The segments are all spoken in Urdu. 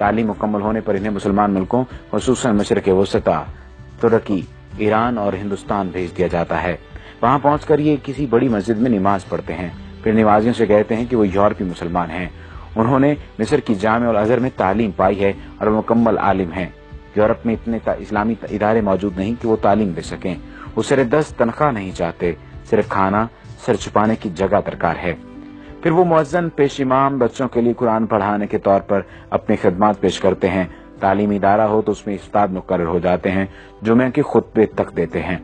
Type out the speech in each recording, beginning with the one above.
تعلیم مکمل ہونے پر انہیں مسلمان ملکوں خصوصاً مشرق وسطی، ترکی، ایران اور ہندوستان بھیج دیا جاتا ہے۔ وہاں پہنچ کر یہ کسی بڑی مسجد میں نماز پڑھتے ہیں، پھر نمازیوں سے کہتے ہیں کہ وہ یورپی مسلمان ہیں۔ انہوں نے مصر کی جامع الازہر میں تعلیم پائی ہے اور وہ مکمل عالم ہیں۔ یورپ میں اتنے اسلامی ادارے موجود نہیں کہ وہ تعلیم دے سکیں۔ وہ سر دست تنخواہ نہیں چاہتے، صرف کھانا، سر چھپانے کی جگہ درکار ہے۔ پھر وہ مؤذن پیش امام بچوں کے لیے قرآن پڑھانے کے طور پر اپنی خدمات پیش کرتے ہیں۔ تعلیمی ادارہ ہو تو اس میں استاد مقرر ہو جاتے ہیں، جمعہ کے خطبے تک دیتے ہیں۔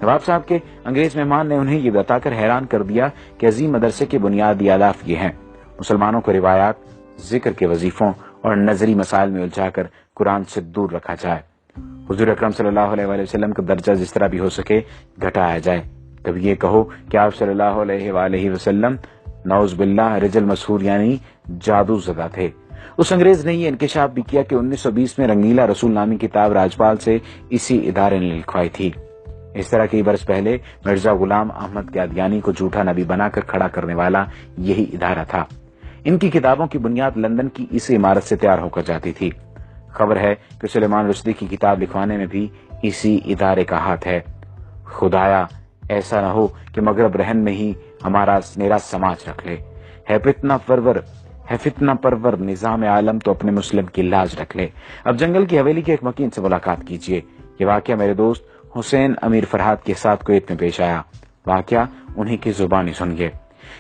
نواب صاحب کے انگریز مہمان نے انہیں یہ بتا کر حیران کر دیا کہ عظیم مدرسے کے بنیادی اہداف یہ ہیں: مسلمانوں کو روایات، ذکر کے وظیفوں اور نظری مسائل میں الجھا کر قرآن سے دور رکھا جائے۔ حضور اکرم صلی اللہ علیہ وآلہ وسلم کا درجہ جس طرح بھی ہو سکے گھٹایا جائے۔ کبھی یہ کہو کہ آپ صلی اللہ علیہ وآلہ وسلم نعوذ باللہ رجل مسحور یعنی جادو زدہ تھے۔ اس انگریز نے یہ انکشاف بھی کیا کہ 1920 میں رنگیلا رسول نامی کتاب راجپال سے اسی ادارے نے لکھوائی تھی۔ اس طرح کئی برس پہلے مرزا غلام احمد قادیانی کو جھوٹا نبی بنا کر کھڑا کرنے والا یہی ادارہ تھا۔ ان کی کتابوں کی بنیاد لندن کی اس عمارت سے تیار ہو کر جاتی تھی۔ خبر ہے کہ سلیمان رشدی کی کتاب لکھوانے میں بھی اسی ادارے کا ہاتھ ہے۔ خدایا ایسا نہ ہو کہ مغرب رہن میں ہی ہمارا میرا سماج رکھ لے۔ ہے فتنہ پرور نظام عالم تو اپنے مسلم کی لاج رکھ لے۔ اب جنگل کی حویلی کے ایک مکین سے ملاقات کیجیے۔ یہ واقعہ میرے دوست حسین امیر فرحات کے ساتھ کویت میں پیش آیا۔ واقعہ انہی کی زبانی سنیے۔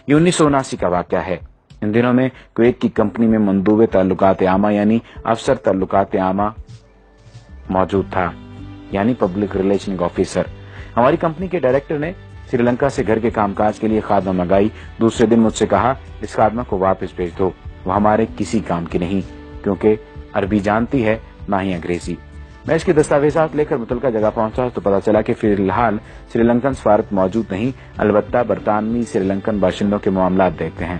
یہ 1979 کا واقعہ ہے۔ ان دنوں میں کویت کی کمپنی میں مندوب تعلقات عامہ یعنی افسر تعلقات عامہ موجود تھا، یعنی پبلک ریلیشن آفیسر۔ ہماری کمپنی کے ڈائریکٹر نے سری لنکا سے گھر کے کام کاج کے لیے خادمہ منگائی۔ دوسرے دن مجھ سے کہا اس خادمہ کو واپس بھیج دو، وہ ہمارے کسی کام کی نہیں، کیونکہ عربی جانتی ہے نہ ہی انگریزی۔ میں اس کے دستاویزات لے کر متعلقہ جگہ پہنچا تو پتا چلا کہ فی الحال سری لنکن سفارت موجود نہیں، البتہ برطانوی سری لنکن باشندوں کے معاملات دیکھتے ہیں۔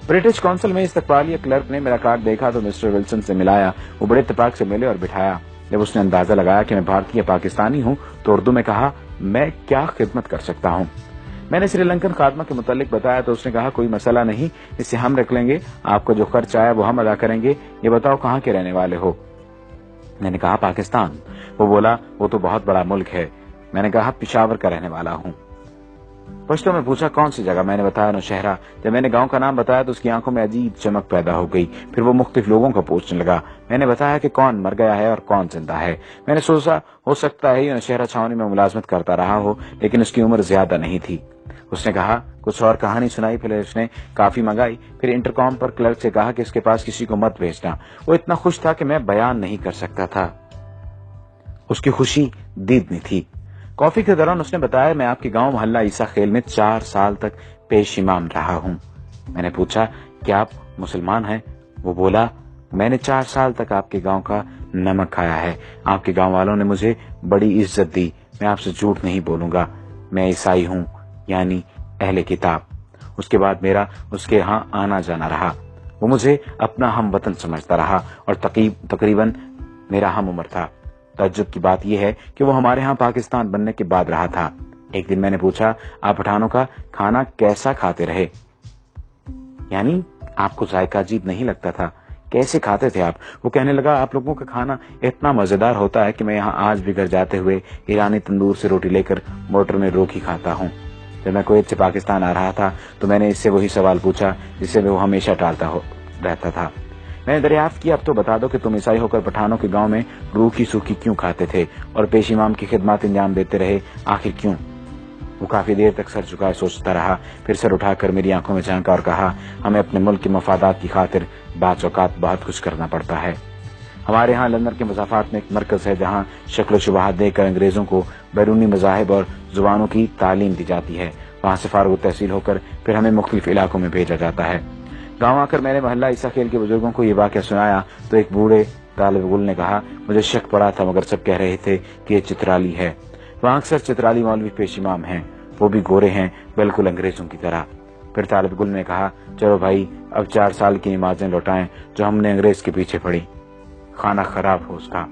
برٹش کونسل میں استقبالیہ کلرک نے میرا کارڈ دیکھا تو مسٹر ولسن سے ملایا۔ وہ بڑے اتفاق سے ملے اور بٹھایا۔ جب اس نے اندازہ لگایا کہ میں بھارتی یا پاکستانی ہوں تو اردو میں کہا، میں کیا خدمت کر سکتا ہوں؟ میں نے سری لنکن خادمہ کے متعلق بتایا تو اس نے کہا، کوئی مسئلہ نہیں، اسے ہم رکھ لیں گے، آپ کو جو خرچ آیا وہ ہم ادا کریں گے۔ یہ بتاؤ کہاں کے رہنے والے ہو؟ میں نے کہا پاکستان۔ وہ بولا وہ تو بہت بڑا ملک ہے۔ میں نے کہا پشاور کا رہنے والا ہوں۔ پشتو میں پوچھا کون سی جگہ؟ میں نے بتایا نوشہرہ۔ جب میں نے گاؤں کا نام بتایا تو اس کی آنکھوں میں عجیب چمک پیدا ہو گئی۔ پھر وہ مختلف لوگوں کو پوچھنے لگا۔ میں نے بتایا کہ کون مر گیا ہے اور کون زندہ ہے۔ میں نے سوچا ہو سکتا ہے یہ نوشہرہ چھاونی میں ملازمت کرتا رہا ہو، لیکن اس کی عمر زیادہ نہیں تھی۔ اس نے کہا کچھ اور کہانی سنائی، پھر اس نے کافی منگائی، پھر انٹرکام پر کلرک سے کہا کہ اس کے پاس کسی کو مت بھیجنا۔ وہ اتنا خوش تھا کہ میں بیان نہیں کر سکتا تھا۔ اس کی خوشی دیدنی تھی۔ کافی کے دوران اس نے بتایا میں آپ کے گاؤں محلہ عیسیٰ خیل میں 4 سال تک پیش امام رہا ہوں۔ میں نے پوچھا کیا آپ مسلمان ہیں؟ وہ بولا میں نے 4 سال تک آپ کے گاؤں کا نمک کھایا ہے۔ آپ کے گاؤں والوں نے مجھے بڑی عزت دی۔ میں آپ سے جھوٹ نہیں بولوں گا، میں عیسائی ہوں، یعنی اہل کتاب۔ اس کے بعد میرا اس کے ہاں آنا جانا رہا۔ وہ مجھے اپنا ہم وطن سمجھتا رہا اور تقریباً میرا ہم عمر تھا۔ تعجب کی بات یہ ہے کہ وہ ہمارے ہاں پاکستان بننے کے بعد رہا تھا۔ ایک دن میں نے پوچھا آپ پٹھانوں کا کھانا کیسا کھاتے رہے؟ یعنی آپ کو ذائقہ عجیب نہیں لگتا تھا؟ کیسے کھاتے تھے آپ؟ وہ کہنے لگا آپ لوگوں کا کھانا اتنا مزیدار ہوتا ہے کہ میں یہاں آج بھی گھر جاتے ہوئے ایرانی تندور سے روٹی لے کر موٹر میں روکی کھاتا ہوں۔ جب میں کویت سے پاکستان آ رہا تھا تو میں نے اس سے وہی سوال پوچھا جس سے وہ ہمیشہ ٹالتا رہتا تھا۔ میں نے دریافت کیا اب تو بتا دو کہ تم عیسائی ہو کر پٹھانوں کے گاؤں میں روکھی سوکھی کیوں کھاتے تھے اور پیش امام کی خدمات انجام دیتے رہے، آخر کیوں؟ وہ کافی دیر تک سر جھکائے سوچتا رہا، پھر سر اٹھا کر میری آنکھوں میں جھانکا اور کہا ہمیں اپنے ملک کے مفادات کی خاطر بعض اوقات بہت کچھ کرنا پڑتا ہے۔ ہمارے ہاں لندن کے مضافات میں ایک مرکز ہے جہاں شکل و شبہات دے کر انگریزوں کو بیرونی مذاہب اور زبانوں کی تعلیم دی جاتی ہے۔ وہاں سے فارغ التحصیل ہو کر پھر ہمیں مختلف علاقوں میں بھیجا جاتا ہے۔ گاؤں آ کر میں نے محلہ عیسیٰ خیل کے بزرگوں کو یہ واقعہ سنایا تو ایک بوڑھے طالب علم نے کہا مجھے شک پڑا تھا مگر سب کہہ رہے تھے کہ یہ چترالی ہے۔ وہاں اکثر چترالی مولوی پیش امام ہیں، وہ بھی گورے ہیں بالکل انگریزوں کی طرح۔ پھر طالب علم نے کہا چلو بھائی اب 4 سال کی نمازیں لوٹائیں جو ہم نے انگریز کے پیچھے پڑھی۔ کھانا خراب ہو اس کا۔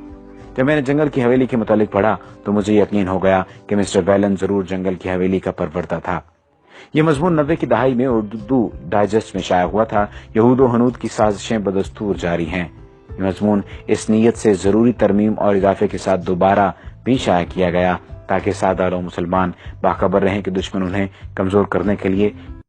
جب میں نے جنگل کی حویلی کے متعلق پڑھا تو مجھے یقین ہو گیا کہ مسٹر بیلن ضرور جنگل کی حویلی کا پروردہ تھا۔ یہ مضمون 90 کی دہائی میں اردو ڈائجسٹ میں شائع ہوا تھا۔ یہود و ہنود کی سازشیں بدستور جاری ہیں۔ یہ مضمون اس نیت سے ضروری ترمیم اور اضافے کے ساتھ دوبارہ بھی شائع کیا گیا تاکہ سادہ لوگ مسلمان باخبر رہیں کہ دشمن انہیں کمزور کرنے کے لیے